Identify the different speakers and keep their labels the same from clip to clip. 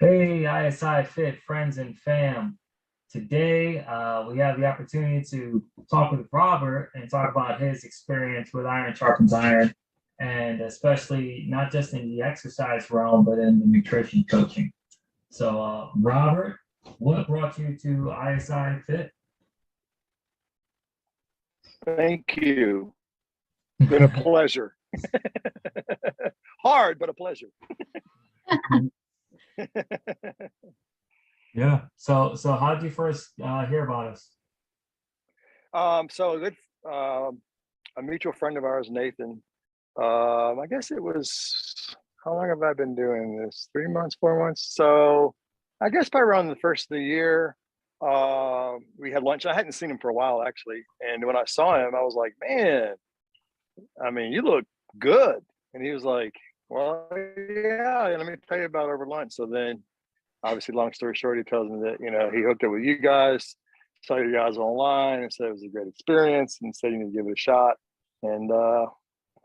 Speaker 1: Hey, ISI Fit friends and fam. Today, we have the opportunity to talk with Robert and talk about his experience with Iron Sharpens Iron, and especially not just in the exercise realm, but in the nutrition coaching. So, Robert, what brought you to ISI Fit?
Speaker 2: Thank you. Been a pleasure. Hard, but a pleasure.
Speaker 1: Yeah. So how did you first hear about us?
Speaker 2: So a mutual friend of ours, Nathan. I guess it was, how long have I been doing this? 3 months, 4 months. So I guess by around the first of the year, we had lunch. I hadn't seen him for a while actually, and when I saw him, I was like, "Man, I mean, you look good." And he was like, "Well, yeah, let me tell you about over lunch." So then, obviously, long story short, he tells me that, he hooked up with you guys, saw you guys online, and said it was a great experience, and said you need to give it a shot. And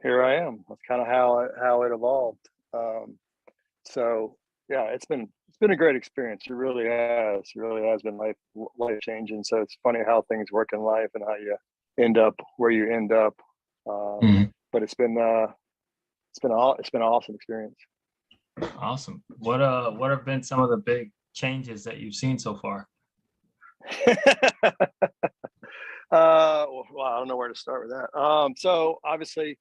Speaker 2: here I am. That's kind of how it evolved. So yeah, it's been a great experience. It really has. It really has been life changing. So it's funny how things work in life and how you end up where you end up.
Speaker 1: Mhm.
Speaker 2: But it's been an awesome experience.
Speaker 1: Awesome. What have been some of the big changes that you've seen so far?
Speaker 2: Well, I don't know where to start with that. So obviously,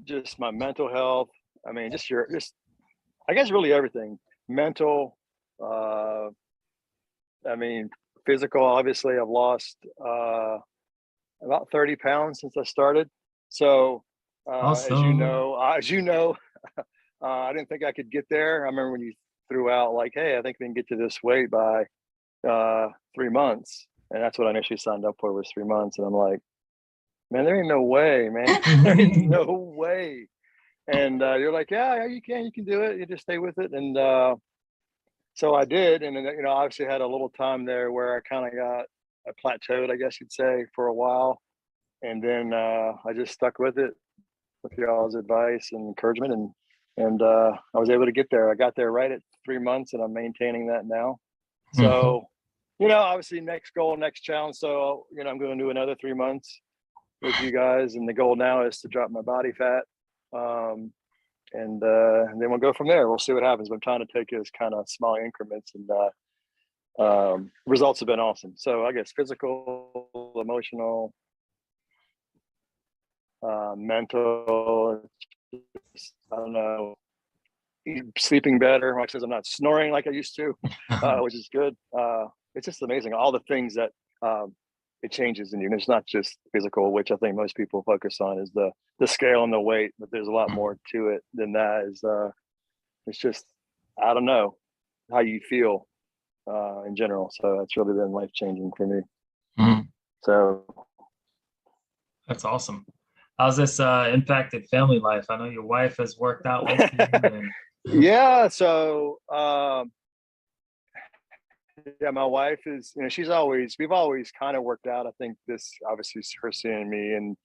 Speaker 2: just my mental health. I mean, I guess really everything. Mental. Uh, I mean, physical. Obviously, I've lost about 30 pounds since I started. So,
Speaker 1: Awesome.
Speaker 2: as you know, I didn't think I could get there. I remember when you threw out like, "Hey, I think we can get to this weight by 3 months," and that's what I initially signed up for, was 3 months. And I'm like, "Man, there ain't no way, man. There ain't no way." And you're like, "Yeah, you can do it. You just stay with it." And so I did, and then obviously had a little time there where I kind of got I plateaued, I guess you'd say, for a while, and then I just stuck with it with y'all's advice and encouragement, and I was able to get there. I got there right at 3 months, and I'm maintaining that now.
Speaker 1: Mhm.
Speaker 2: So, obviously, next goal, next challenge. So, I'm going to do another 3 months with you guys, and the goal now is to drop my body fat, um, and then we'll go from there. We'll see what happens. But I'm trying to take it as kind of small increments, and results have been awesome. So I guess physical, emotional, mental, just, I don't know, sleeping better. Like says I'm not snoring like I used to, which is good. It's just amazing all the things that it changes in you. And it's not just physical, which I think most people focus on, is the scale and the weight, but there's a lot more to it than that. It's just, I don't know, how you feel in general. So it's really been life changing for me.
Speaker 1: Mhm.
Speaker 2: So
Speaker 1: That's awesome. How's this impacted family life? I know your wife has worked out with you and
Speaker 2: yeah, so yeah, my wife is, we've always kind of worked out. I think this obviously is her seeing me and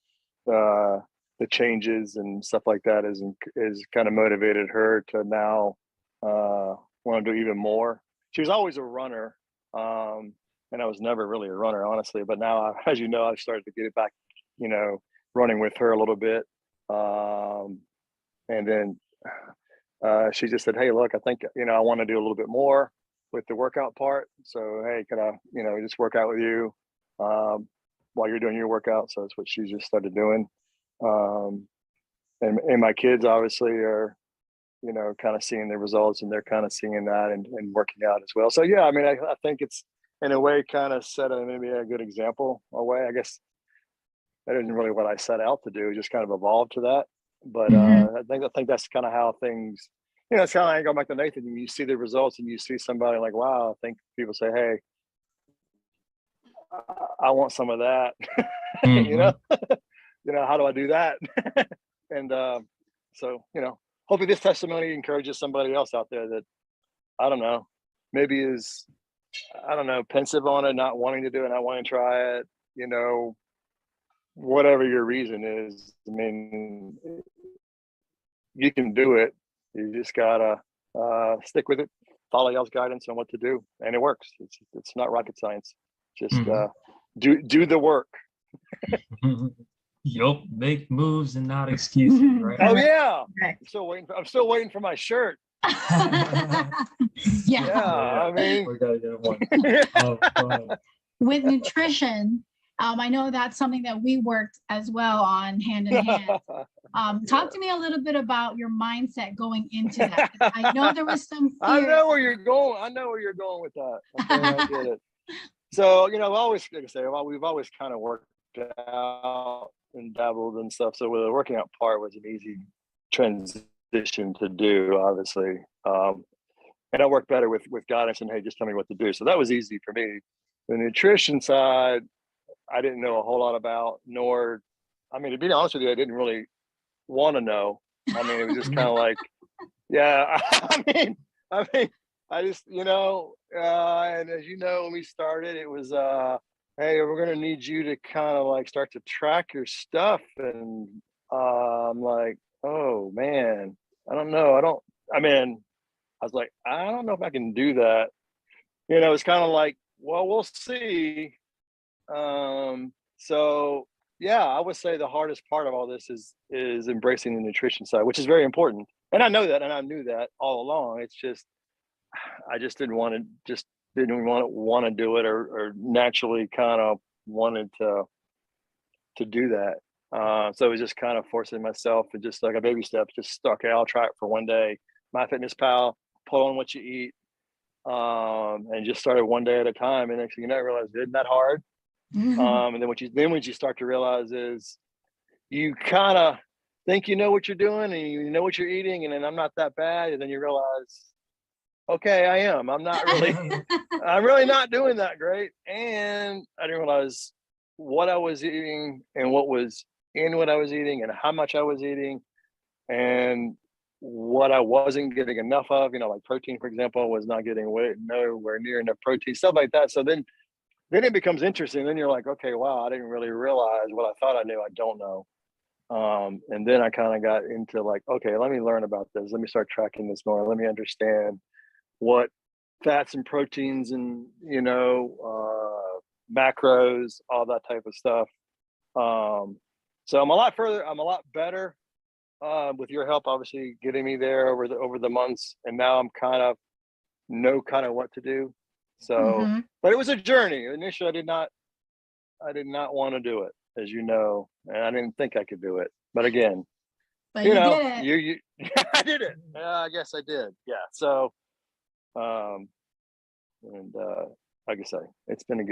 Speaker 2: the changes and stuff like that is kind of motivated her to now want to do even more. She was always a runner, and I was never really a runner, honestly. But now, as you know, I've started to get it back, you know, running with her a little bit. And then she just said, "Hey, look, I think I want to do a little bit more with the workout part. So hey, can I just work out with you while you're doing your workout?" So that's what she just started doing. Um, and my kids obviously are kind of seeing the results, and they're kind of seeing that and working out as well. So yeah, I mean, I think it's in a way kind of set maybe a good example away. I guess that isn't really what I set out to do; just kind of evolved to that. But
Speaker 1: Mhm.
Speaker 2: I think that's kind of how things. It's kind of like going back to Nathan. You see the results, and you see somebody like, wow. I think people say, "Hey, I want some of that." you know,
Speaker 1: Mhm.
Speaker 2: how do I do that? And so, hopefully this testimony encourages somebody else out there that, I don't know, maybe is, I don't know, pensive on it, not wanting to do it, not wanting to try it, whatever your reason is. I mean, you can do it. You just gotta stick with it, follow y'all's guidance on what to do, and it works. It's not rocket science. Just do the work.
Speaker 1: Yup, make moves and not excuses, right?
Speaker 2: Oh yeah,
Speaker 3: Correct.
Speaker 2: I'm still waiting for my shirt.
Speaker 3: Yeah.
Speaker 2: I mean,
Speaker 1: we gotta get one. Fun.
Speaker 3: With nutrition, I know that's something that we worked as well on hand in hand. Talk to me a little bit about your mindset going into that. I know there was some fear.
Speaker 2: I know where you're going. I know where you're going with that. Okay, I get it. So, you know, always, like I say, we've always kind of worked out and dabbled and stuff. So the working out part was an easy transition to do, obviously. And I work better with guidance and, hey, just tell me what to do. So that was easy for me. The nutrition side, I didn't know a whole lot about, nor, I mean, to be honest with you, I didn't really want to know. I mean, it was just kind of like, yeah, I mean, I just, you know, and as you know, when we started, it was, hey, we're going to need you to kind of like start to track your stuff. And I'm like, oh man, I don't know. I was like, I don't know if I can do that. You know, it's kind of like, well, we'll see. So yeah, I would say the hardest part of all this is embracing the nutrition side, which is very important. And I know that, and I knew that all along. It's just, I just didn't want to do it, or naturally kind of wanted to do that. So it was just kind of forcing myself to just like a baby step, just okay, I'll try it for one day. MyFitnessPal, pull on what you eat, and just started one day at a time. And next thing you know, I realized it isn't that hard. And then what you start to realize is you kind of think you know what you're doing and you know what you're eating, and then I'm not that bad. And then you realize, okay, I am. I'm really not doing that great. And I didn't realize what I was eating and what was in what I was eating and how much I was eating and what I wasn't getting enough of, you know, like protein, for example, was not getting nowhere near enough protein, stuff like that. So then it becomes interesting. Then you're like, okay, wow, I didn't really realize what I thought I knew. I don't know. And then I kind of got into like, okay, let me learn about this. Let me start tracking this more. Let me understand what fats and proteins and, you know, macros, all that type of stuff. So I'm a lot better with your help, obviously getting me there over the months. And now I'm know what to do. So, but it was a journey. Initially, I did not want to do it, as you know, and I didn't think I could do it. But again,
Speaker 3: but you know, did it.
Speaker 2: you I did it. I guess I did. Yeah. So, and like I say, it's been a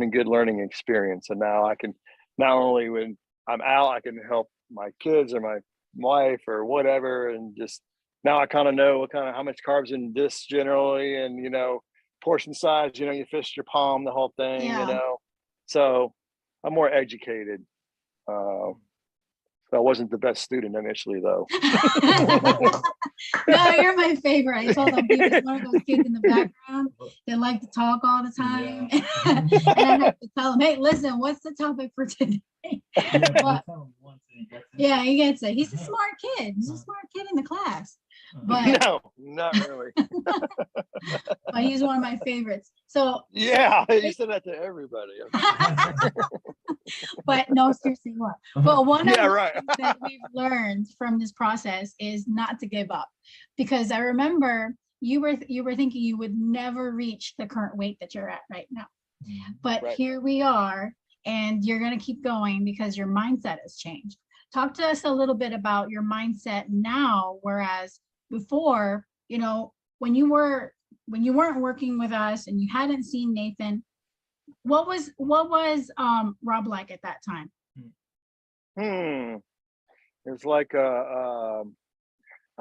Speaker 2: good learning experience. And now I can, not only when I'm out, I can help my kids or my wife or whatever, and just now I kind of know how much carbs in this generally, and you know, portion size, you know, you fist your palm, the whole thing, you know. So I'm more educated. I wasn't the best student initially, though.
Speaker 3: No, you're my favorite. I told them he was one of those kids in the background that like to talk all the time. Yeah. And I have to tell him, hey, listen, what's the topic for today? Yeah, he gets it. He's a smart kid. He's a smart kid in the class. But
Speaker 2: no, not really.
Speaker 3: But he's one of my favorites. So
Speaker 2: yeah, you said that to everybody.
Speaker 3: But no, seriously, what? But one of
Speaker 2: the
Speaker 3: things that we've learned from this process is not to give up, because I remember you were thinking you would never reach the current weight that you're at right now, but here we are, and you're going to keep going because your mindset has changed. Talk to us a little bit about your mindset now, whereas before, you know, when you weren't working with us and you hadn't seen Nathan, what was Rob like at that time?
Speaker 2: It was like I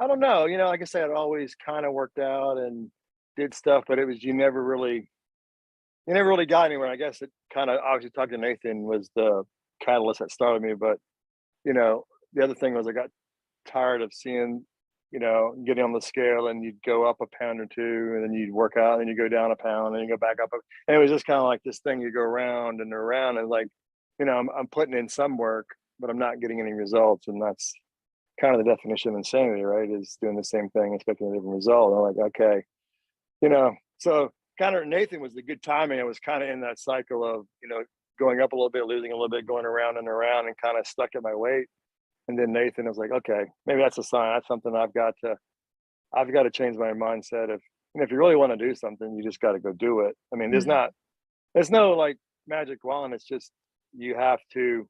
Speaker 2: don't know, you know, like I said, it always kind of worked out and did stuff, but it was you never really got anywhere. I guess it kind of, obviously talking to Nathan was the catalyst that started me, but you know, the other thing was I got tired of seeing, you know, getting on the scale and you'd go up a pound or two, and then you'd work out, and then you go down a pound, and you go back up. And it was just kind of like this thing you go around and around, and like, you know, I'm putting in some work, but I'm not getting any results, and that's kind of the definition of insanity, right? Is doing the same thing, expecting a different result. I'm like, okay, so kind of Nathan was the good timing. I was kind of in that cycle of, going up a little bit, losing a little bit, going around and around, and kind of stuck at my weight. And then Nathan was like, okay, maybe that's a sign. That's something I've got to change my mindset of, if you really want to do something, you just got to go do it. I mean, there's no like magic wand. It's just, you have to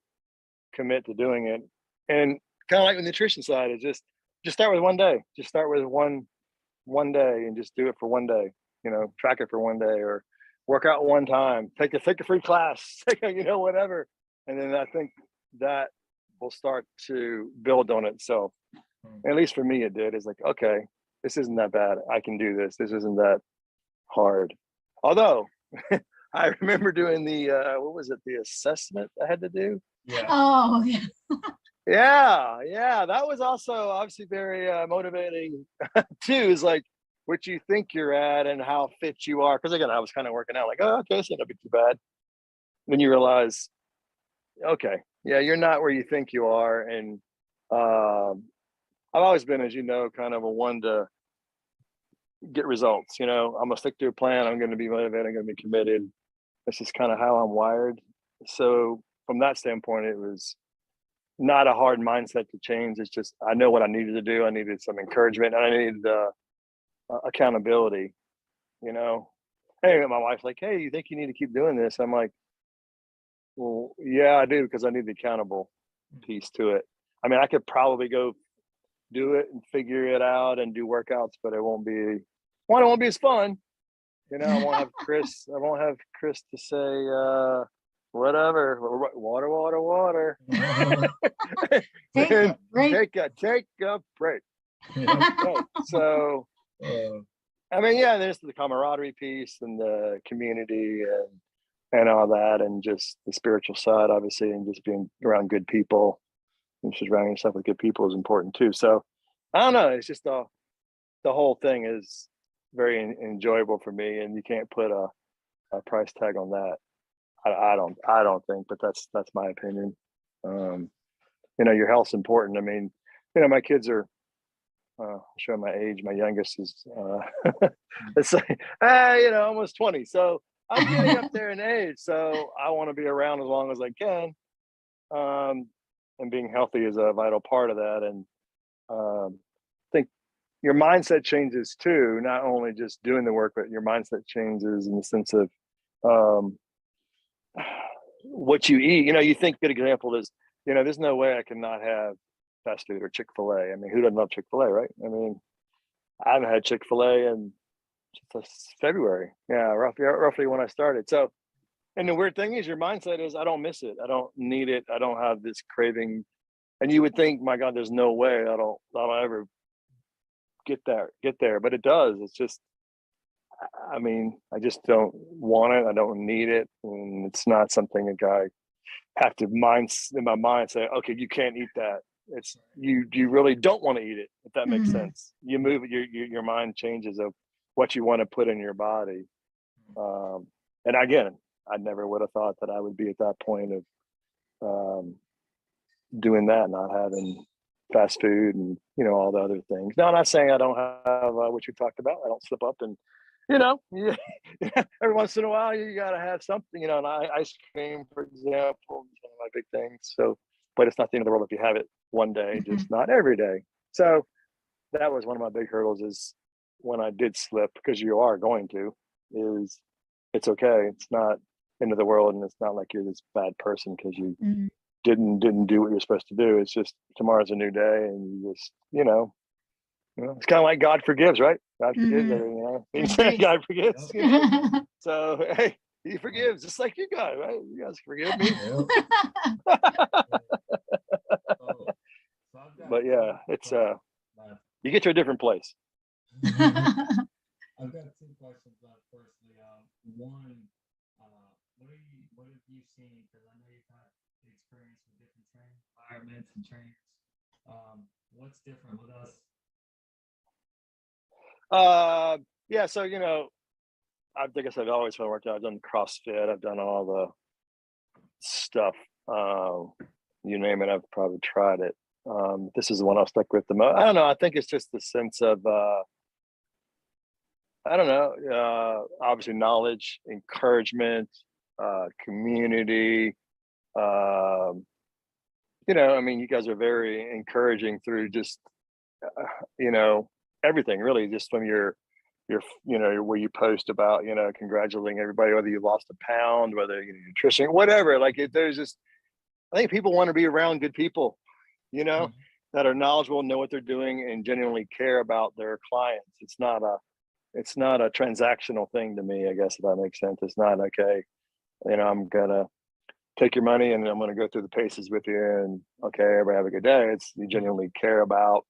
Speaker 2: commit to doing it. And kind of like the nutrition side is just start with one day. Just start with one day and just do it for one day. Track it for one day, or work out one time. Take a free class. Whatever. And then I think that will start to build on itself. At least for me, it did. It's like, okay, this isn't that bad. I can do this. This isn't that hard. Although I remember doing the what was it? The assessment I had to do.
Speaker 1: Yeah.
Speaker 3: Oh, yeah.
Speaker 2: Yeah. That was also obviously very motivating too. Is like what you think you're at and how fit you are. Because again, I was kind of working out like, oh, okay, this ain't gonna be too bad. Then you realize, okay, yeah, you're not where you think you are. And I've always been, as you know, kind of a one to get results. I'm gonna stick to a plan. I'm gonna be motivated. I'm gonna be committed. That's just kind of how I'm wired. So from that standpoint, it was not a hard mindset to change. It's just, I know what I needed to do. I needed some encouragement, and I needed accountability. Hey, my wife's like, hey, you think you need to keep doing this? I'm like, well, yeah, I do, because I need the accountable piece to it. I mean, I could probably go do it and figure it out and do workouts, but it won't be as fun. I won't have Chris to say whatever, water.
Speaker 3: Take a break.
Speaker 2: Take a break. Okay. So I mean, yeah, there's the camaraderie piece and the community and all that, and just the spiritual side, obviously, and just being around good people and surrounding yourself with good people is important too. So I don't know. It's just the whole thing is very enjoyable for me, and you can't put a price tag on that. I don't think, but that's my opinion. Your health's important. I mean, my kids are showing my age. My youngest is it's like, almost 20. So I'm getting up there in age. So I want to be around as long as I can. And being healthy is a vital part of that. And I think your mindset changes too, not only just doing the work, but your mindset changes in the sense of what you eat. You think, good example is, there's no way I can not have fast food or Chick-fil-A. I mean, who doesn't love Chick-fil-A, right? I mean, I haven't had Chick-fil-A in February. Yeah, roughly when I started. So, and the weird thing is, your mindset is, I don't miss it. I don't need it. I don't have this craving. And you would think, my God, there's no way I'll ever get there. But it does. It's just, I mean, I just don't want it. I don't need it. And it's not something a guy have to in my mind say, okay, you can't eat that. It's you really don't want to eat it, if that makes sense. You move your mind changes of what you want to put in your body. And again, I never would have thought that I would be at that point of doing that, not having fast food and all the other things. Now, I'm not saying I don't have what you talked about. I don't slip up, and every once in a while you got to have something. And ice cream, for example, is one of my big things. So, but it's not the end of the world if you have it one day, just not every day. So that was one of my big hurdles, is when I did slip, because you are going to, is it's okay. It's not end of the world, and it's not like you're this bad person because you didn't do what you're supposed to do. It's just tomorrow's a new day, and you just it's kind of like God forgives, right? God forgives everything. God forgives. So hey, He forgives just like you guys, right? You guys forgive me. But yeah, it's you get to a different place.
Speaker 1: I've got two questions. Firstly, one, what have you seen? Because I know you've had experience with different training environments and trainers. What's different with us?
Speaker 2: Yeah, so I think I said I've always been working out. I've done CrossFit. I've done all the stuff. You name it, I've probably tried it. This is the one I'll stick with the most. I don't know. I think it's just the sense of, I don't know, obviously knowledge, encouragement, community. You know, I mean, you guys are very encouraging through just, you know, everything really, just from your, you know, where you post about, you know, congratulating everybody, whether you lost a pound, whether you nutrition, whatever. Like there's just, I think people want to be around good people, you know, that are knowledgeable, know what they're doing, and genuinely care about their clients. It's not a transactional thing to me, I guess, if that makes sense. It's not, okay, you know, I'm gonna take your money and I'm gonna go through the paces with you and okay, everybody have a good day. It's you genuinely care about.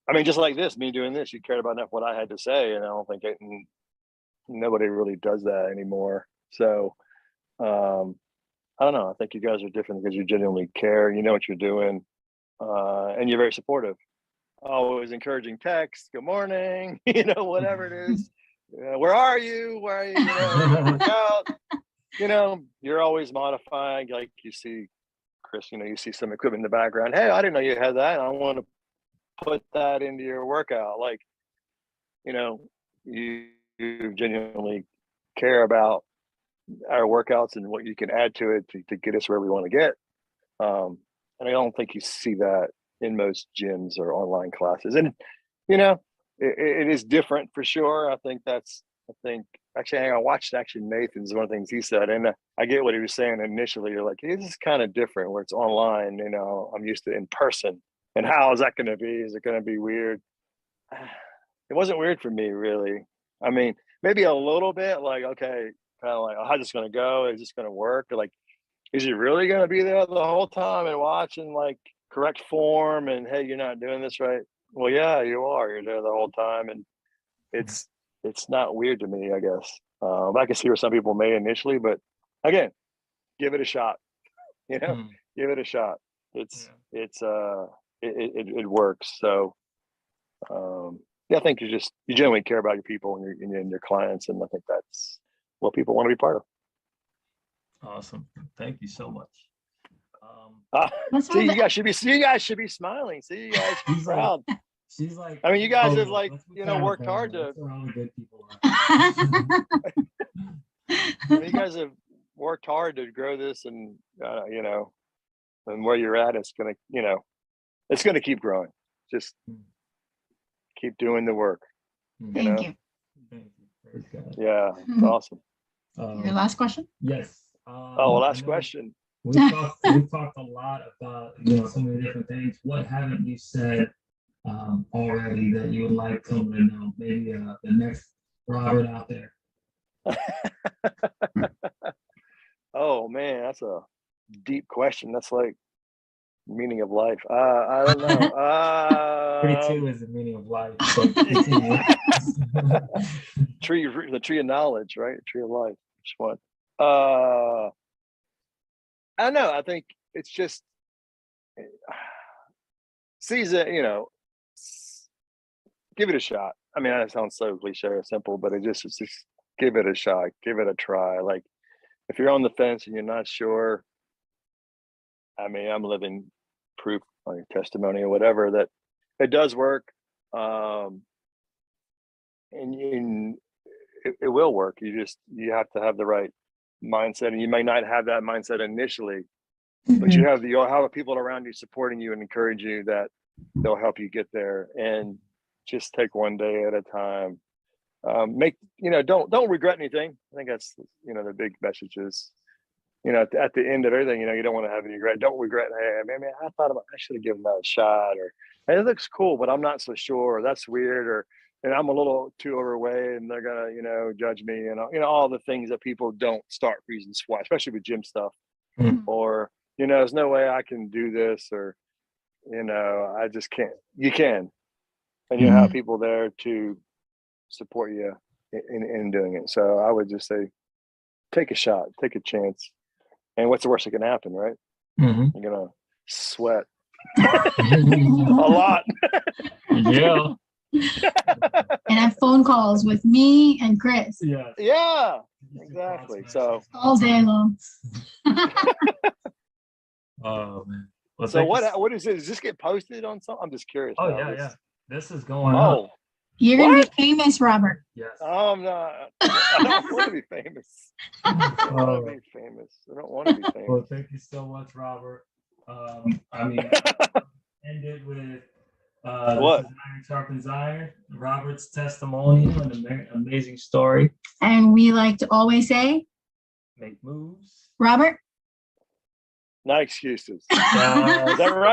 Speaker 2: I mean, just like this, me doing this, you cared about enough what I had to say, and I don't think nobody really does that anymore. So I don't know. I think you guys are different because you genuinely care. You know what you're doing, and you're very supportive. Always encouraging text. Good morning. You know, whatever it is. Where are you? Where are you? You know, work out. You know, you're always modifying. Like you see, Chris. You know, you see some equipment in the background. Hey, I didn't know you had that. I want to put that into your workout. Like, you know, you genuinely care about our workouts and what you can add to it to get us where we want to get. And I don't think you see that in most gyms or online classes. And, you know, it is different for sure. I think I watched Nathan's one of the things he said, and I get what he was saying initially. You're like, this is kind of different where it's online, you know, I'm used to in person. And how is that going to be? Is it going to be weird? It wasn't weird for me, really. I mean, maybe a little bit like, okay, kind of like, oh, how's this going to go? Is this going to work? Or like, is he really going to be there the whole time and watching like correct form and, hey, you're not doing this right? Well, yeah, you are. You're there the whole time. And it's not weird to me, I guess. I can see where some people may initially, but again, give it a shot, you know, give it a shot. It works. So, yeah, I think you genuinely care about your people and your clients. And I think that's what people want to be part of.
Speaker 1: Awesome. Thank you so much.
Speaker 2: See, you guys should be smiling. See, you guys should be proud.
Speaker 1: She's like,
Speaker 2: I mean, you guys have like, you know, worked hard to.
Speaker 1: Good people.
Speaker 2: You guys have worked hard to grow this, and you know, and where you're at, it's gonna keep growing. Just keep doing the work.
Speaker 3: Thank you.
Speaker 2: Yeah, it's awesome.
Speaker 3: Your last question?
Speaker 1: Yes.
Speaker 2: Last question.
Speaker 1: We've talked a lot about, you know, so many different things. What haven't you said already that you would like someone to know? Maybe the next Robert out there.
Speaker 2: Oh man, that's a deep question. That's like meaning of life. I don't know.
Speaker 1: 32 is the meaning of life.
Speaker 2: The tree of knowledge, right? Tree of life. Which one? I don't know. I think it's just season, you know, give it a shot. I mean, that sounds so cliche or simple, but it's just give it a shot, give it a try. Like if you're on the fence and you're not sure, I mean, I'm living proof on your testimony or whatever that it does work. And it will work. You have to have the right mindset, and you may not have that mindset initially, but you'll have people around you supporting you and encourage you that they'll help you get there. And just take one day at a time. Don't regret anything. I think that's, you know, the big message is, you know, at the end of everything, you know, you don't want to have any regret. Don't regret, hey, man, I should have given that a shot, or hey, it looks cool, but I'm not so sure, or that's weird, and I'm a little too overweight and they're gonna, you know, judge me, and you know, all the things that people don't start reasons why, especially with gym stuff. Or, you know, there's no way I can do this, or, you know, I just can't. You can, and you have people there to support you in doing it. So I would just say, take a shot, take a chance. And what's the worst that can happen, right? You're gonna sweat a lot.
Speaker 1: Yeah.
Speaker 3: And have phone calls with me and Chris.
Speaker 2: Yeah, exactly. So
Speaker 3: all day long.
Speaker 1: Oh man. Well,
Speaker 2: So
Speaker 1: thank you.
Speaker 2: what is it? Does this get posted on something? I'm just curious.
Speaker 1: Oh,
Speaker 2: now.
Speaker 1: yeah,
Speaker 2: This-
Speaker 1: yeah. This is going up.
Speaker 2: Oh,
Speaker 3: You're gonna
Speaker 2: What?
Speaker 3: be famous, Robert.
Speaker 1: Yes.
Speaker 2: I'm not. I don't want to be famous. I don't want to be famous. I don't want to be
Speaker 1: Well,
Speaker 2: famous.
Speaker 1: thank you so much, Robert. I mean, ended with
Speaker 2: What?
Speaker 1: this is Iron Sharpens Iron, Robert's testimonial, an amazing story.
Speaker 3: And we like to always say,
Speaker 1: Make moves.
Speaker 3: Robert.
Speaker 2: Not excuses.
Speaker 1: Yes.
Speaker 2: Is that right?